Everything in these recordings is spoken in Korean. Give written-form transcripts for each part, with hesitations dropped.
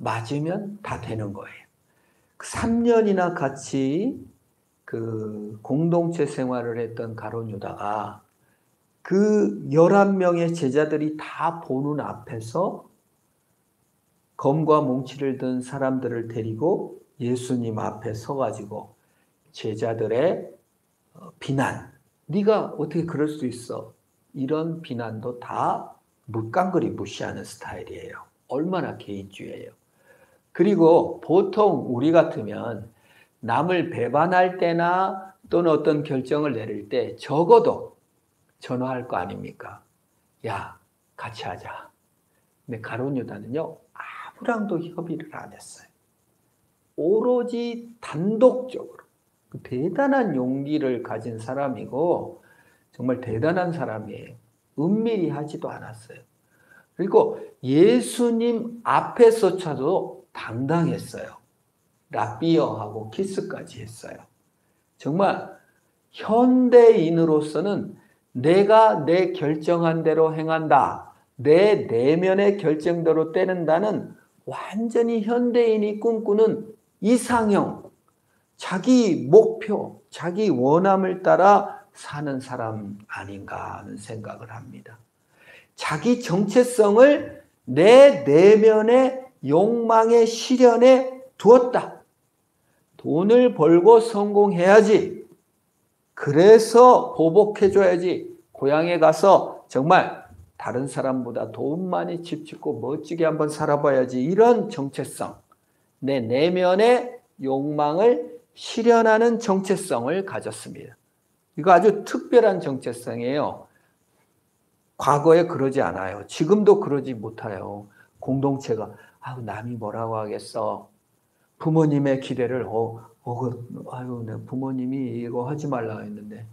맞으면 다 되는 거예요. 3년이나 같이 그 공동체 생활을 했던 가룟 유다가 그 11명의 제자들이 다 보는 앞에서 검과 몽치를 든 사람들을 데리고 예수님 앞에 서가지고 제자들의 비난, 네가 어떻게 그럴 수 있어? 이런 비난도 다 깡그리 무시하는 스타일이에요. 얼마나 개인주의예요. 그리고 보통 우리 같으면 남을 배반할 때나 또는 어떤 결정을 내릴 때 적어도 전화할 거 아닙니까? 야, 같이 하자. 근데 가룟 유다는요, 아무랑도 협의를 안 했어요. 오로지 단독적으로 대단한 용기를 가진 사람이고 정말 대단한 사람이에요. 은밀히 하지도 않았어요. 그리고 예수님 앞에서조차도 당당했어요. 라비어하고 키스까지 했어요. 정말 현대인으로서는 내가 내 결정한 대로 행한다. 내 내면의 결정대로 때린다는 완전히 현대인이 꿈꾸는 이상형, 자기 목표, 자기 원함을 따라 사는 사람 아닌가 하는 생각을 합니다. 자기 정체성을 내 내면의 욕망의 실현에 두었다. 돈을 벌고 성공해야지. 그래서 보복해줘야지. 고향에 가서 정말 다른 사람보다 돈 많이 집 짓고 멋지게 한번 살아봐야지. 이런 정체성, 내 내면의 욕망을 실현하는 정체성을 가졌습니다. 이거 아주 특별한 정체성이에요. 과거에 그러지 않아요. 지금도 그러지 못해요. 공동체가 남이 뭐라고 하겠어. 부모님의 기대를 내 부모님이 이거 하지 말라고 했는데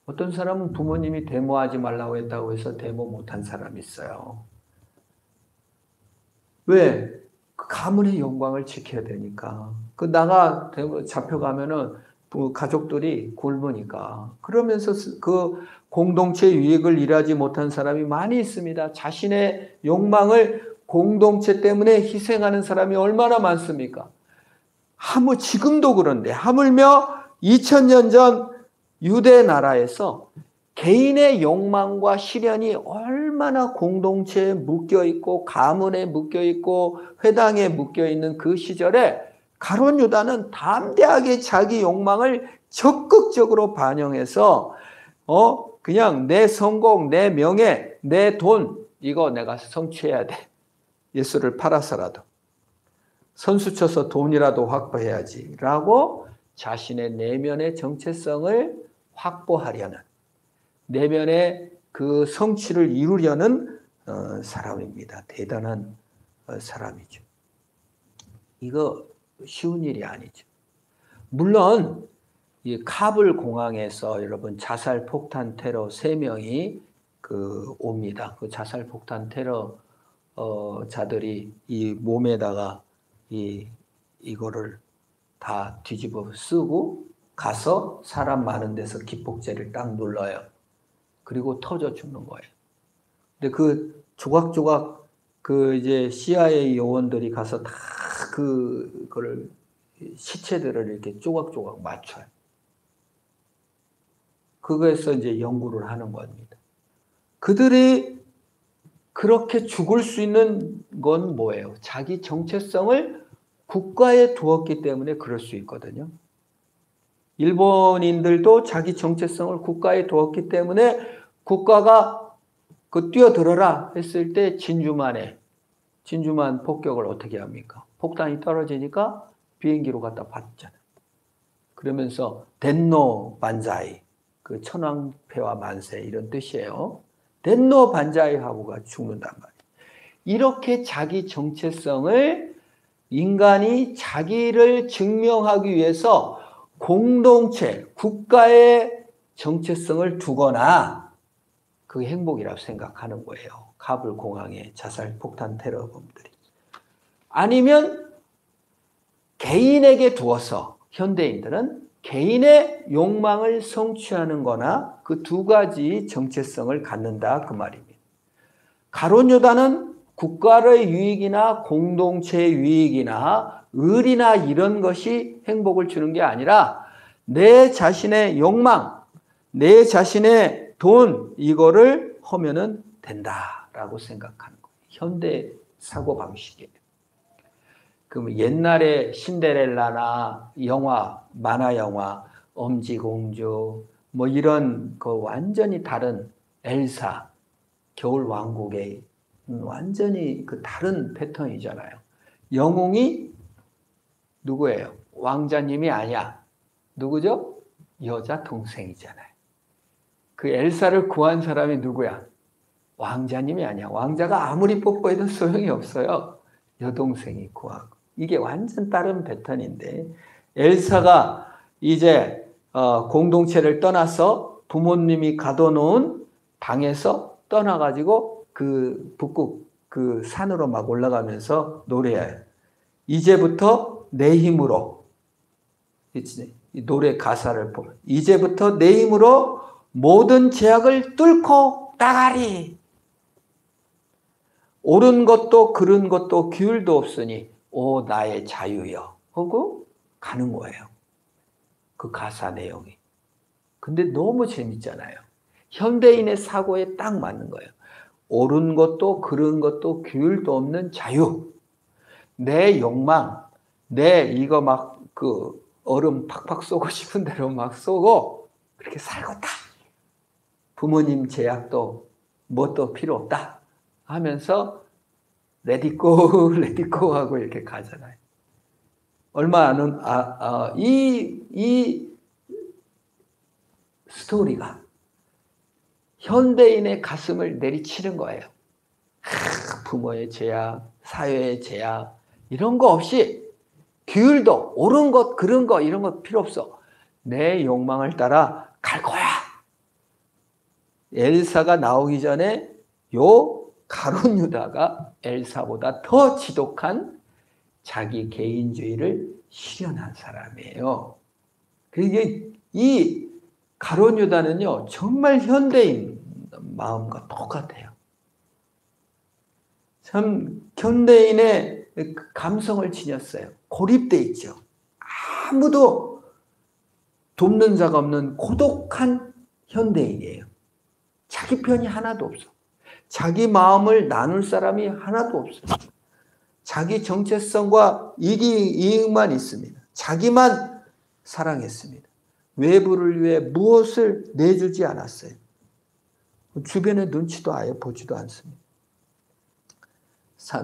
어떤 사람은 부모님이 데모하지 말라고 했다고 해서 데모 못한 사람이 있어요. 왜? 그 가문의 영광을 지켜야 되니까. 나가 잡혀가면은 가족들이 굶으니까. 그러면서 그 공동체 유익을 일하지 못한 사람이 많이 있습니다. 자신의 욕망을 공동체 때문에 희생하는 사람이 얼마나 많습니까? 지금도 그런데 하물며 2000년 전 유대 나라에서 개인의 욕망과 실현이 얼마나 공동체에 묶여있고 가문에 묶여있고 회당에 묶여있는 그 시절에 가룟 유다는 담대하게 자기 욕망을 적극적으로 반영해서 그냥 내 성공, 내 명예, 내 돈 이거 내가 성취해야 돼. 예수를 팔아서라도. 선수 쳐서 돈이라도 확보해야지 라고 자신의 내면의 정체성을 확보하려는 내면의 그 성취를 이루려는 사람입니다. 대단한 사람이죠. 이거 쉬운 일이 아니죠. 물론 이 카불 공항에서 여러분 자살 폭탄 테러 3명이 옵니다. 그 자살 폭탄 테러 자들이 이 몸에다가 이거를 다 뒤집어 쓰고 가서 사람 많은 데서 기폭제를 딱 눌러요. 그리고 터져 죽는 거예요. 근데 그 조각조각 이제 CIA 요원들이 가서 다 그거를 시체들을 이렇게 조각조각 맞춰요. 그거에서 이제 연구를 하는 겁니다. 그들이 그렇게 죽을 수 있는 건 뭐예요? 자기 정체성을 국가에 두었기 때문에 그럴 수 있거든요. 일본인들도 자기 정체성을 국가에 두었기 때문에 국가가 뛰어들어라 했을 때 진주만 폭격을 어떻게 합니까? 폭탄이 떨어지니까 비행기로 갖다 받잖아요. 그러면서 덴노 반자이, 그 천황폐와 만세 이런 뜻이에요. 덴노 반자이 하고가 죽는단 말이에요. 이렇게 자기 정체성을 인간이 자기를 증명하기 위해서 공동체, 국가의 정체성을 두거나 그게 행복이라고 생각하는 거예요. 카불 공항의 자살 폭탄 테러범들이. 아니면 개인에게 두어서 현대인들은 개인의 욕망을 성취하는 거나 그 두 가지 정체성을 갖는다 그 말입니다. 가룟 유다는 국가의 유익이나 공동체의 유익이나 을이나 이런 것이 행복을 주는 게 아니라 내 자신의 욕망, 내 자신의 돈 이거를 하면은 된다라고 생각하는 거예요. 현대 사고방식이에요. 그럼 옛날에 신데렐라나 영화, 만화 영화, 엄지공주 뭐 이런 그 완전히 다른 엘사, 겨울왕국의 완전히 그 다른 패턴이잖아요. 영웅이 누구예요? 왕자님이 아니야. 누구죠? 여자 동생이잖아요. 그 엘사를 구한 사람이 누구야? 왕자님이 아니야. 왕자가 아무리 뽀뽀해도 소용이 없어요. 여동생이 구하고. 이게 완전 다른 패턴인데 엘사가 이제 공동체를 떠나서 부모님이 가둬놓은 방에서 떠나가지고 그 북극 그 산으로 막 올라가면서 노래해요. 이제부터 내 힘으로 이 노래 가사를 보면 이제부터 내 힘으로 모든 제약을 뚫고 나가리. 옳은 것도 그른 것도 규율도 없으니 오 나의 자유여 하고 가는 거예요. 그 가사 내용이. 근데 너무 재밌잖아요. 현대인의 사고에 딱 맞는 거예요. 옳은 것도 그른 것도 규율도 없는 자유. 내 욕망, 내 이거 막 그 얼음 팍팍 쏘고 싶은 대로 막 쏘고 그렇게 살겠다. 부모님 제약도 뭣도 필요 없다 하면서 레디고 레디고 하고 이렇게 가잖아요. 얼마 안 이 스토리가 현대인의 가슴을 내리치는 거예요. 부모의 제약, 사회의 제약 이런 거 없이 규율도 옳은 것, 그른 거 이런 거 필요 없어. 내 욕망을 따라 갈 거야. 엘사가 나오기 전에 요 가룟 유다가 엘사보다 더 지독한 자기 개인주의를 실현한 사람이에요. 그게 이 가룟 유다는요 정말 현대인 마음과 똑같아요. 참 현대인의 감성을 지녔어요. 고립돼 있죠. 아무도 돕는 자가 없는 고독한 현대인이에요. 자기 편이 하나도 없어. 자기 마음을 나눌 사람이 하나도 없어요. 자기 정체성과 이익만 있습니다. 자기만 사랑했습니다. 외부를 위해 무엇을 내주지 않았어요. 주변의 눈치도 아예 보지도 않습니다.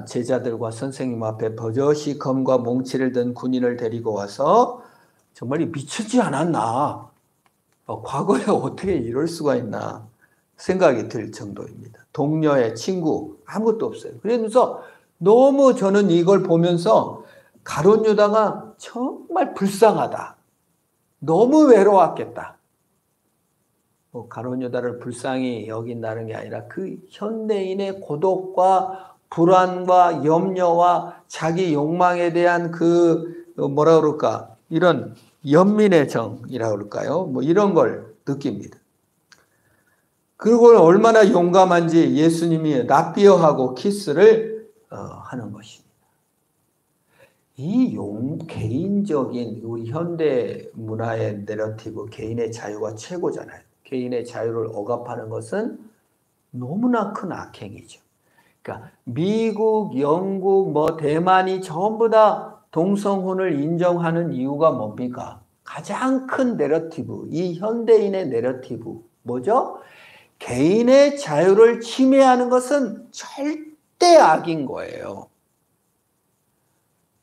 제자들과 선생님 앞에 버젓이 검과 몽치를 든 군인을 데리고 와서 정말 미치지 않았나. 과거에 어떻게 이럴 수가 있나 생각이 들 정도입니다. 동료의 친구 아무것도 없어요. 그래서 너무 저는 이걸 보면서 가룟 유다가 정말 불쌍하다. 너무 외로웠겠다. 가룟 유다를 불쌍히 여긴다는 게 아니라 그 현대인의 고독과 불안과 염려와 자기 욕망에 대한 그 뭐라 그럴까 이런 연민의 정이라고 그럴까요? 뭐 이런 걸 느낍니다. 그리고 얼마나 용감한지 예수님이 라비어하고 키스를 하는 것입니다. 이 개인적인 우리 현대 문화의 내러티브 개인의 자유가 최고잖아요. 개인의 자유를 억압하는 것은 너무나 큰 악행이죠. 그러니까 미국, 영국, 뭐 대만이 전부 다 동성혼을 인정하는 이유가 뭡니까? 가장 큰 내러티브, 이 현대인의 내러티브 뭐죠? 개인의 자유를 침해하는 것은 절대 악인 거예요.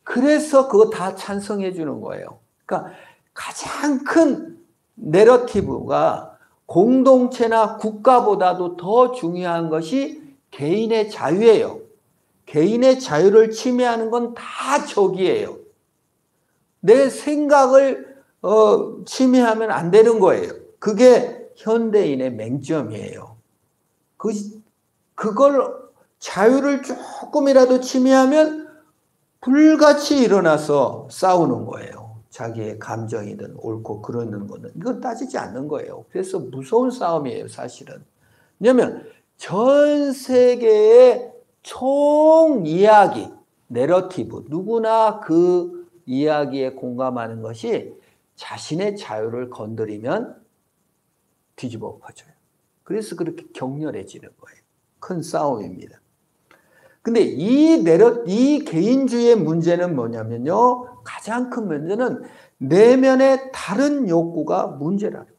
그래서 그거 다 찬성해 주는 거예요. 그러니까 가장 큰 내러티브가 공동체나 국가보다도 더 중요한 것이 개인의 자유예요. 개인의 자유를 침해하는 건 다 적이에요. 내 생각을 침해하면 안 되는 거예요. 그게 현대인의 맹점이에요. 그걸 자유를 조금이라도 침해하면 불같이 일어나서 싸우는 거예요. 자기의 감정이든 옳고 그러는 거는 이건 따지지 않는 거예요. 그래서 무서운 싸움이에요, 사실은. 왜냐하면 전 세계의 총 이야기, 내러티브, 누구나 그 이야기에 공감하는 것이 자신의 자유를 건드리면 뒤집어 엎어져요. 그래서 그렇게 격렬해지는 거예요. 큰 싸움입니다. 근데 이 개인주의의 문제는 뭐냐면요. 가장 큰 문제는 내면의 다른 욕구가 문제라는 거예요.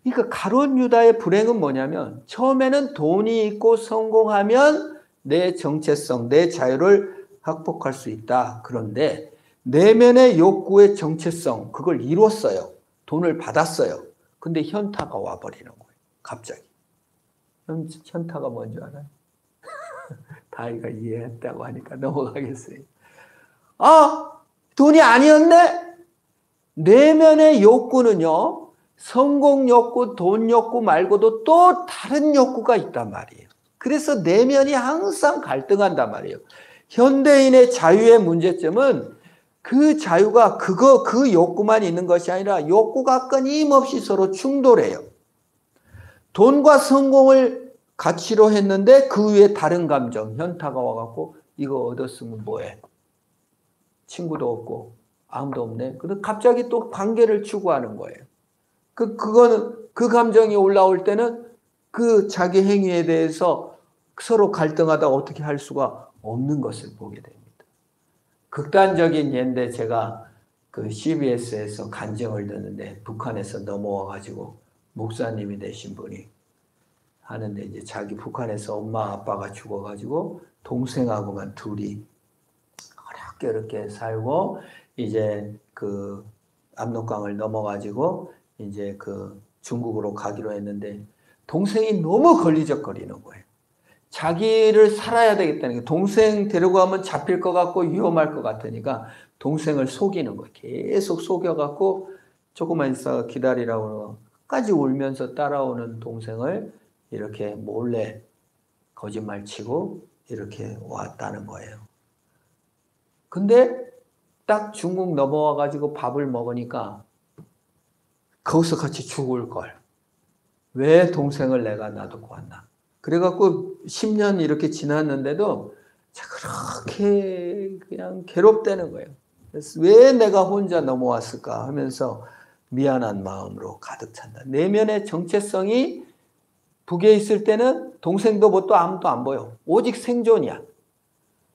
그러니까 가룟 유다의 불행은 뭐냐면 처음에는 돈이 있고 성공하면 내 정체성, 내 자유를 확복할 수 있다. 그런데 내면의 욕구의 정체성, 그걸 이뤘어요. 돈을 받았어요. 근데 현타가 와버리는 거예요. 갑자기. 현타가 뭔지 알아요? 다이가 이해했다고 하니까 넘어가겠어요. 아, 돈이 아니었네? 내면의 욕구는요, 성공 욕구, 돈 욕구 말고도 또 다른 욕구가 있단 말이에요. 그래서 내면이 항상 갈등한단 말이에요. 현대인의 자유의 문제점은 그 자유가 그 욕구만 있는 것이 아니라 욕구가 끊임없이 서로 충돌해요. 돈과 성공을 가치로 했는데 그 위에 다른 감정, 현타가 와갖고 이거 얻었으면 뭐해? 친구도 없고 아무도 없네. 근데 갑자기 또 관계를 추구하는 거예요. 그거는 그 감정이 올라올 때는 그 자기 행위에 대해서 서로 갈등하다 어떻게 할 수가 없는 것을 보게 됩니다. 극단적인 예인데 제가 그 CBS에서 간증을 듣는데 북한에서 넘어와 가지고 목사님이 되신 분이 하는데 이제 자기 북한에서 엄마 아빠가 죽어가지고 동생하고만 둘이 어렵게 이렇게 살고 이제 그 압록강을 넘어가지고 이제 그 중국으로 가기로 했는데 동생이 너무 걸리적거리는 거예요. 자기를 살아야 되겠다는 게 동생 데려가면 잡힐 것 같고 위험할 것 같으니까 동생을 속이는 거예요. 계속 속여갖고 조금만 있어 기다리라고 끝까지 울면서 따라오는 동생을 이렇게 몰래 거짓말 치고 이렇게 왔다는 거예요. 근데 딱 중국 넘어와 가지고 밥을 먹으니까 거기서 같이 죽을 걸. 왜 동생을 내가 놔두고 왔나. 그래갖고 10년 이렇게 지났는데도 그렇게 그냥 괴롭다는 거예요. 그래서 왜 내가 혼자 넘어왔을까 하면서 미안한 마음으로 가득 찬다. 내면의 정체성이 북에 있을 때는 동생도 뭣도 아무도 안 보여. 오직 생존이야.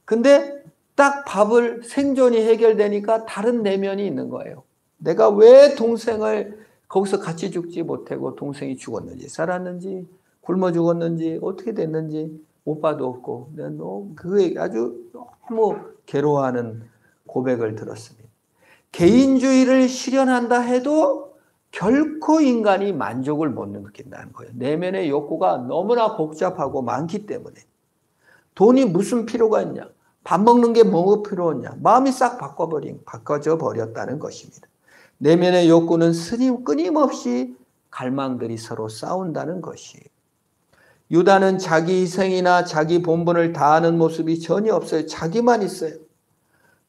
근데 딱 밥을 생존이 해결되니까 다른 내면이 있는 거예요. 내가 왜 동생을 거기서 같이 죽지 못하고 동생이 죽었는지 살았는지 굶어 죽었는지 어떻게 됐는지 오빠도 없고 그게 아주 너무 괴로워하는 고백을 들었습니다. 개인주의를 실현한다 해도 결코 인간이 만족을 못 느낀다는 거예요. 내면의 욕구가 너무나 복잡하고 많기 때문에. 돈이 무슨 필요가 있냐? 밥 먹는 게 뭐가 필요했냐? 마음이 싹 바꿔져 버렸다는 것입니다. 내면의 욕구는 끊임없이 갈망들이 서로 싸운다는 것이에요. 유다는 자기 희생이나 자기 본분을 다하는 모습이 전혀 없어요. 자기만 있어요.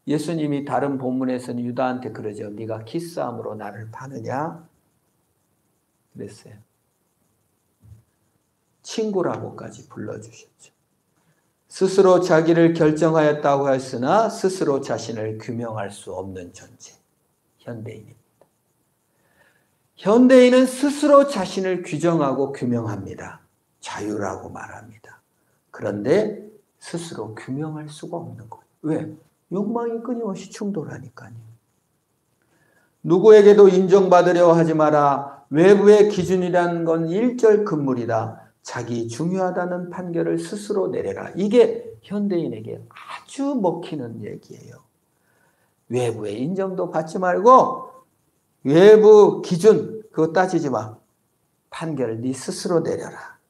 예수님이 다른 본문에서는 유다한테 그러죠. 네가 기싸움으로 나를 파느냐? 그랬어요. 친구라고까지 불러주셨죠. 스스로 자기를 결정하였다고 했으나 스스로 자신을 규명할 수 없는 존재. 현대인입니다. 현대인은 스스로 자신을 규정하고 규명합니다. 자유라고 말합니다. 그런데 스스로 규명할 수가 없는 거예요. 왜? 욕망이 끊임없이 충돌하니까요. 누구에게도 인정받으려 하지 마라. 외부의 기준이라는 건 일절 금물이다. 자기 중요하다는 판결을 스스로 내려라. 이게 현대인에게 아주 먹히는 얘기예요. 외부의 인정도 받지 말고 외부 기준 그거 따지지 마. 판결을 네 스스로 내려라.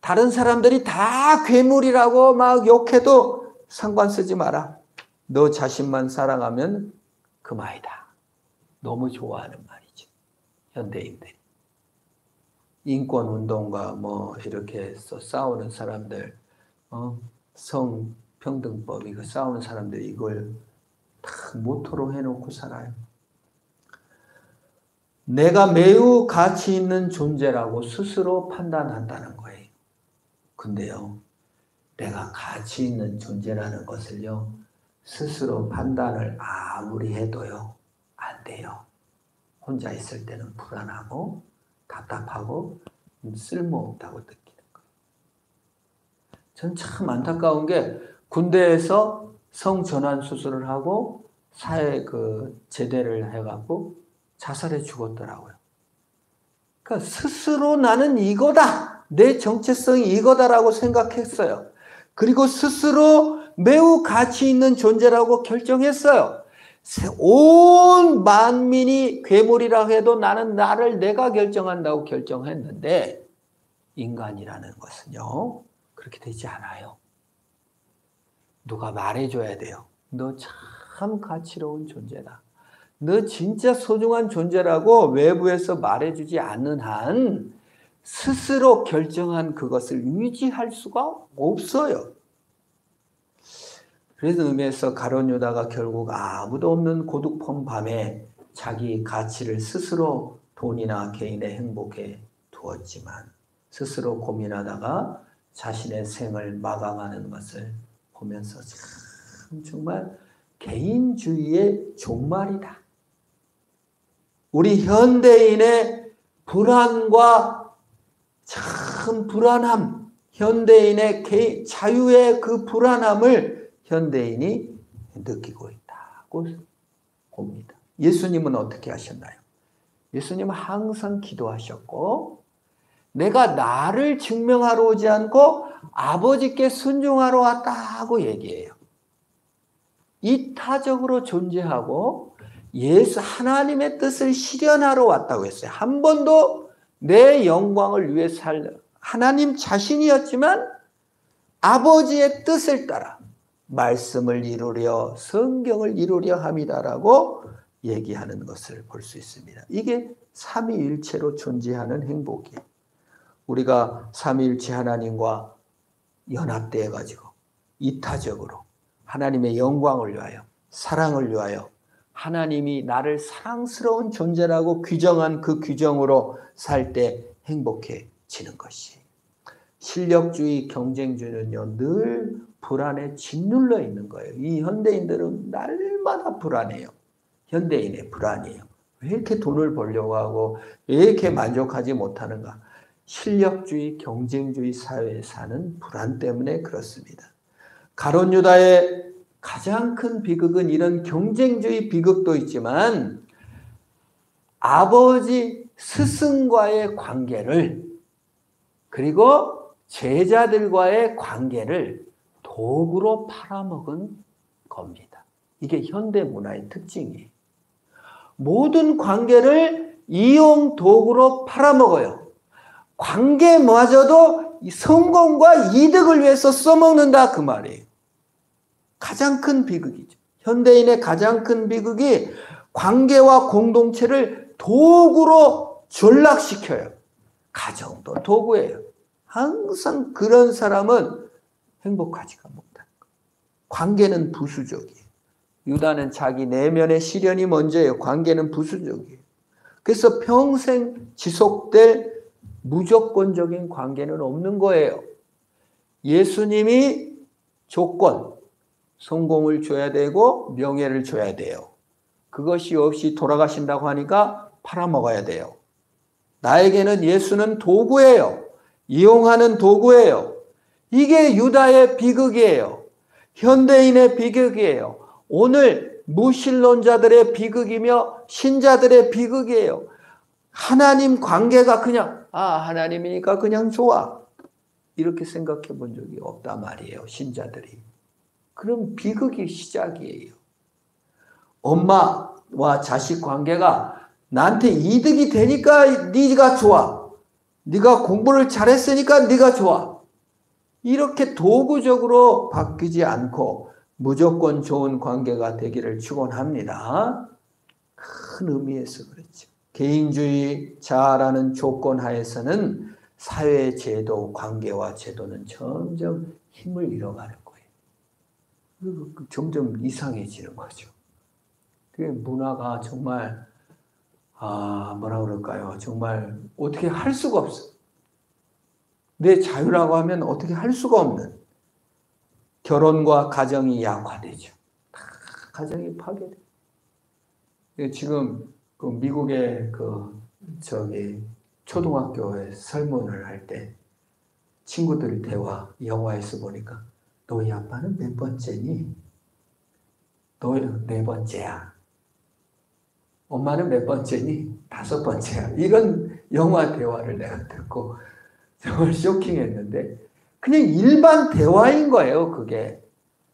다른 사람들이 다 괴물이라고 막 욕해도 상관 쓰지 마라. 너 자신만 사랑하면 그만이다. 너무 좋아하는 말이죠. 현대인들이. 인권운동가 뭐 이렇게 해서 싸우는 사람들, 성평등법 이거 싸우는 사람들이 이걸 다 모토로 해놓고 살아요. 내가 매우 가치 있는 존재라고 스스로 판단한다는 거예요. 근데요, 내가 가치 있는 존재라는 것을요, 스스로 판단을 아무리 해도요, 안 돼요. 혼자 있을 때는 불안하고 답답하고 쓸모없다고 느끼는 거예요. 전 참 안타까운 게 군대에서 성전환 수술을 하고 사회 제대를 해갖고 자살해 죽었더라고요. 그러니까 스스로 나는 이거다. 내 정체성이 이거다라고 생각했어요. 그리고 스스로 매우 가치 있는 존재라고 결정했어요. 온 만민이 괴물이라고 해도 나는 나를 내가 결정한다고 결정했는데 인간이라는 것은요, 그렇게 되지 않아요. 누가 말해줘야 돼요. 너 참 가치로운 존재다. 너 진짜 소중한 존재라고 외부에서 말해주지 않는 한 스스로 결정한 그것을 유지할 수가 없어요. 그래서 의미에서 가룟 유다가 결국 아무도 없는 고독한 밤에 자기 가치를 스스로 돈이나 개인의 행복에 두었지만 스스로 고민하다가 자신의 생을 마감하는 것을 보면서 참 정말 개인주의의 종말이다. 우리 현대인의 불안과 참 불안함, 현대인의 자유의 그 불안함을 현대인이 느끼고 있다고 봅니다. 예수님은 어떻게 하셨나요? 예수님은 항상 기도하셨고 내가 나를 증명하러 오지 않고 아버지께 순종하러 왔다고 얘기해요. 이타적으로 존재하고 하나님의 뜻을 실현하러 왔다고 했어요. 한 번도 내 영광을 위해 하나님 자신이었지만 아버지의 뜻을 따라 말씀을 이루려 성경을 이루려 함이다라고 얘기하는 것을 볼 수 있습니다. 이게 삼위일체로 존재하는 행복이에요. 우리가 삼위일체 하나님과 연합되어 가지고 이타적으로 하나님의 영광을 위하여 사랑을 위하여 하나님이 나를 사랑스러운 존재라고 규정한 그 규정으로 살 때 행복해지는 것이. 실력주의, 경쟁주의는요, 늘 불안에 짓눌려 있는 거예요. 이 현대인들은 날마다 불안해요. 현대인의 불안이에요. 왜 이렇게 돈을 벌려고 하고 왜 이렇게 만족하지 못하는가? 실력주의, 경쟁주의 사회에 사는 불안 때문에 그렇습니다. 가룟 유다의 가장 큰 비극은 이런 경쟁주의 비극도 있지만 아버지 스승과의 관계를 그리고 제자들과의 관계를 도구로 팔아먹은 겁니다. 이게 현대 문화의 특징이에요. 모든 관계를 이용 도구로 팔아먹어요. 관계마저도 성공과 이득을 위해서 써먹는다 그 말이에요. 가장 큰 비극이죠. 현대인의 가장 큰 비극이 관계와 공동체를 도구로 전락시켜요. 가정도 도구예요. 항상 그런 사람은 행복하지가 못하는 거예요. 관계는 부수적이에요. 유다는 자기 내면의 시련이 먼저예요. 관계는 부수적이에요. 그래서 평생 지속될 무조건적인 관계는 없는 거예요. 예수님이 조건, 성공을 줘야 되고 명예를 줘야 돼요. 그것이 없이 돌아가신다고 하니까 팔아먹어야 돼요. 나에게는 예수는 도구예요. 이용하는 도구예요. 이게 유다의 비극이에요. 현대인의 비극이에요. 오늘 무신론자들의 비극이며 신자들의 비극이에요. 하나님 관계가 그냥 하나님이니까 그냥 좋아. 이렇게 생각해 본 적이 없단 말이에요. 신자들이. 그럼 비극이 시작이에요. 엄마와 자식 관계가 나한테 이득이 되니까 네가 좋아. 네가 공부를 잘했으니까 네가 좋아. 이렇게 도구적으로 바뀌지 않고 무조건 좋은 관계가 되기를 축원합니다. 큰 의미에서 그렇죠. 개인주의, 자아라는 조건 하에서는 사회 제도, 관계와 제도는 점점 힘을 잃어가는 거예요. 점점 이상해지는 거죠. 그 문화가 정말 뭐라 그럴까요? 정말 어떻게 할 수가 없어. 내 자유라고 하면 어떻게 할 수가 없는. 결혼과 가정이 약화되죠. 다 가정이 파괴돼요. 지금 그 미국의 초등학교에 설문을 할 때 친구들 대화 영화에서 보니까 너희 아빠는 몇 번째니? 너 4번째야. 엄마는 몇 번째니? 5번째야. 이런 영화 대화를 내가 듣고 정말 쇼킹했는데 그냥 일반 대화인 거예요. 그게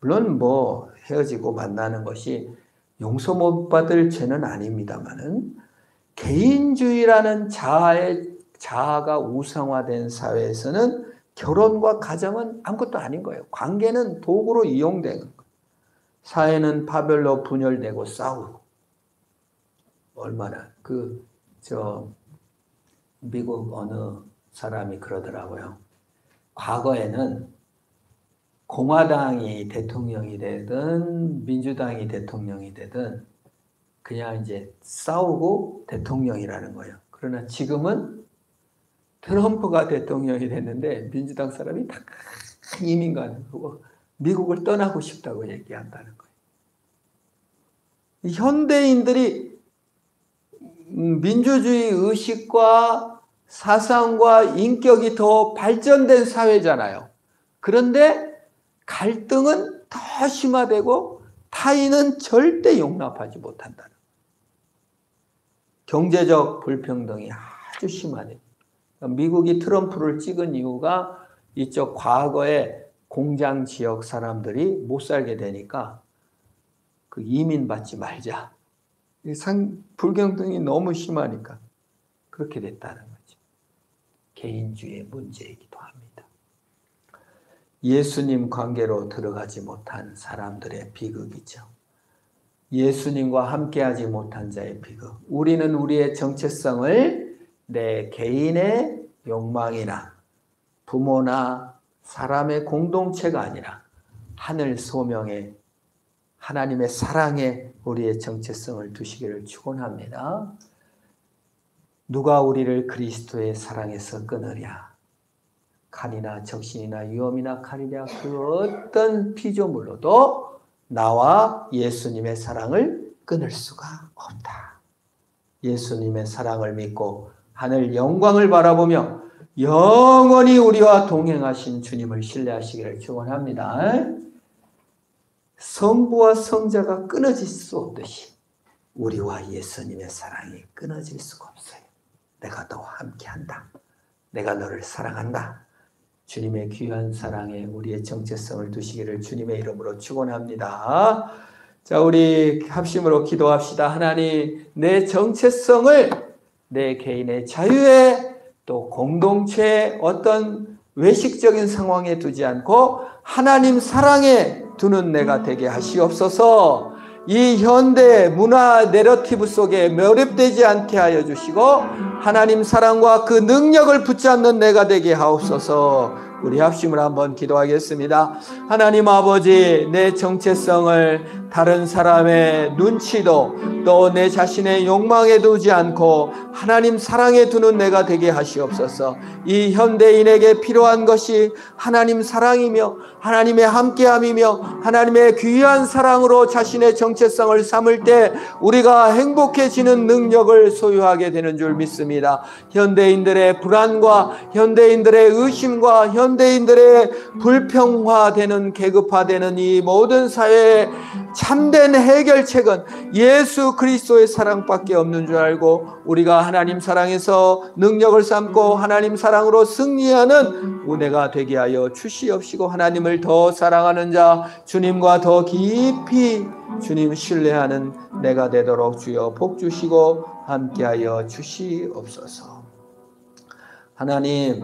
물론 뭐 헤어지고 만나는 것이 용서 못 받을 죄는 아닙니다만은 개인주의라는 자아가 우상화된 사회에서는 결혼과 가정은 아무것도 아닌 거예요. 관계는 도구로 이용되는 거예요. 사회는 파별로 분열되고 싸우고. 얼마나 미국 어느 사람이 그러더라고요. 과거에는 공화당이 대통령이 되든 민주당이 대통령이 되든 그냥 이제 싸우고 대통령이라는 거예요. 그러나 지금은 트럼프가 대통령이 됐는데 민주당 사람이 다 이민 가는 거고 미국을 떠나고 싶다고 얘기한다는 거예요. 현대인들이 민주주의 의식과 사상과 인격이 더 발전된 사회잖아요. 그런데 갈등은 더 심화되고 타인은 절대 용납하지 못한다는 거예요. 경제적 불평등이 아주 심하네요. 미국이 트럼프를 찍은 이유가 이쪽 과거의 공장 지역 사람들이 못 살게 되니까 그 이민 받지 말자. 불평등이 너무 심하니까 그렇게 됐다는 거죠. 개인주의의 문제이기도 합니다. 예수님 관계로 들어가지 못한 사람들의 비극이죠. 예수님과 함께하지 못한 자의 비극. 우리는 우리의 정체성을 내 개인의 욕망이나 부모나 사람의 공동체가 아니라 하늘 소명에 하나님의 사랑에 우리의 정체성을 두시기를 축원합니다. 누가 우리를 그리스도의 사랑에서 끊으랴? 칼이나 적신이나 위험이나 칼이랴 그 어떤 피조물로도 나와 예수님의 사랑을 끊을 수가 없다. 예수님의 사랑을 믿고 하늘 영광을 바라보며 영원히 우리와 동행하신 주님을 신뢰하시기를 축원합니다. 성부와 성자가 끊어질 수 없듯이 우리와 예수님의 사랑이 끊어질 수가 없어요. 내가 너와 함께한다. 내가 너를 사랑한다. 주님의 귀한 사랑에 우리의 정체성을 두시기를 주님의 이름으로 축원합니다. 자, 우리 합심으로 기도합시다. 하나님, 내 정체성을 내 개인의 자유에 또 공동체의 어떤 외식적인 상황에 두지 않고 하나님 사랑에 두는 내가 되게 하시옵소서. 이 현대 문화 내러티브 속에 매립되지 않게 하여 주시고 하나님 사랑과 그 능력을 붙잡는 내가 되게 하옵소서. 우리 합심을 한번 기도하겠습니다. 하나님 아버지, 내 정체성을 다른 사람의 눈치도 또 내 자신의 욕망에 두지 않고 하나님 사랑에 두는 내가 되게 하시옵소서. 이 현대인에게 필요한 것이 하나님 사랑이며 하나님의 함께함이며 하나님의 귀한 사랑으로 자신의 정체성을 삼을 때 우리가 행복해지는 능력을 소유하게 되는 줄 믿습니다. 현대인들의 불안과 현대인들의 의심과 현대인들의 불평화되는 계급화되는 이 모든 사회의 참된 해결책은 예수 그리스도의 사랑밖에 없는 줄 알고 우리가 하나님 사랑에서 능력을 삼고 하나님 사랑으로 승리하는 은혜가 되게 하여 주시옵시고 하나님을 더 사랑하는 자 주님과 더 깊이 주님 신뢰하는 내가 되도록 주여 복 주시고 함께하여 주시옵소서. 하나님,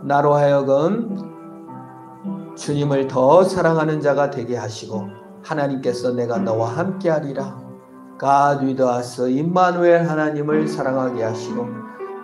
나로 하여금 주님을 더 사랑하는 자가 되게 하시고 하나님께서 내가 너와 함께하리라. God with us, 임마누엘 하나님을 사랑하게 하시고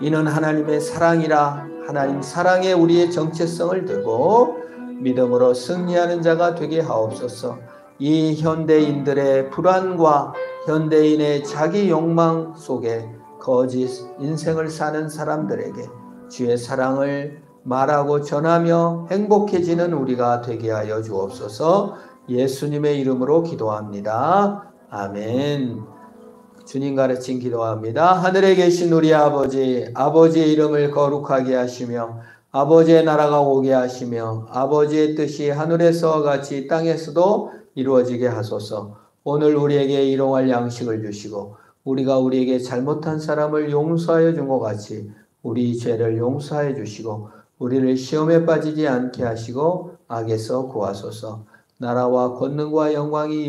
이는 하나님의 사랑이라. 하나님 사랑에 우리의 정체성을 두고 믿음으로 승리하는 자가 되게 하옵소서. 이 현대인들의 불안과 현대인의 자기 욕망 속에 거짓 인생을 사는 사람들에게 주의 사랑을 말하고 전하며 행복해지는 우리가 되게 하여 주옵소서. 예수님의 이름으로 기도합니다. 아멘. 주님 가르친 기도합니다. 하늘에 계신 우리 아버지, 아버지의 이름을 거룩하게 하시며 아버지의 나라가 오게 하시며 아버지의 뜻이 하늘에서와 같이 땅에서도 이루어지게 하소서. 오늘 우리에게 일용할 양식을 주시고 우리가 우리에게 잘못한 사람을 용서하여 준 것 같이 우리 죄를 용서하여 주시고 우리를 시험에 빠지지 않게 하시고 악에서 구하소서. 나라와 권능과 영광이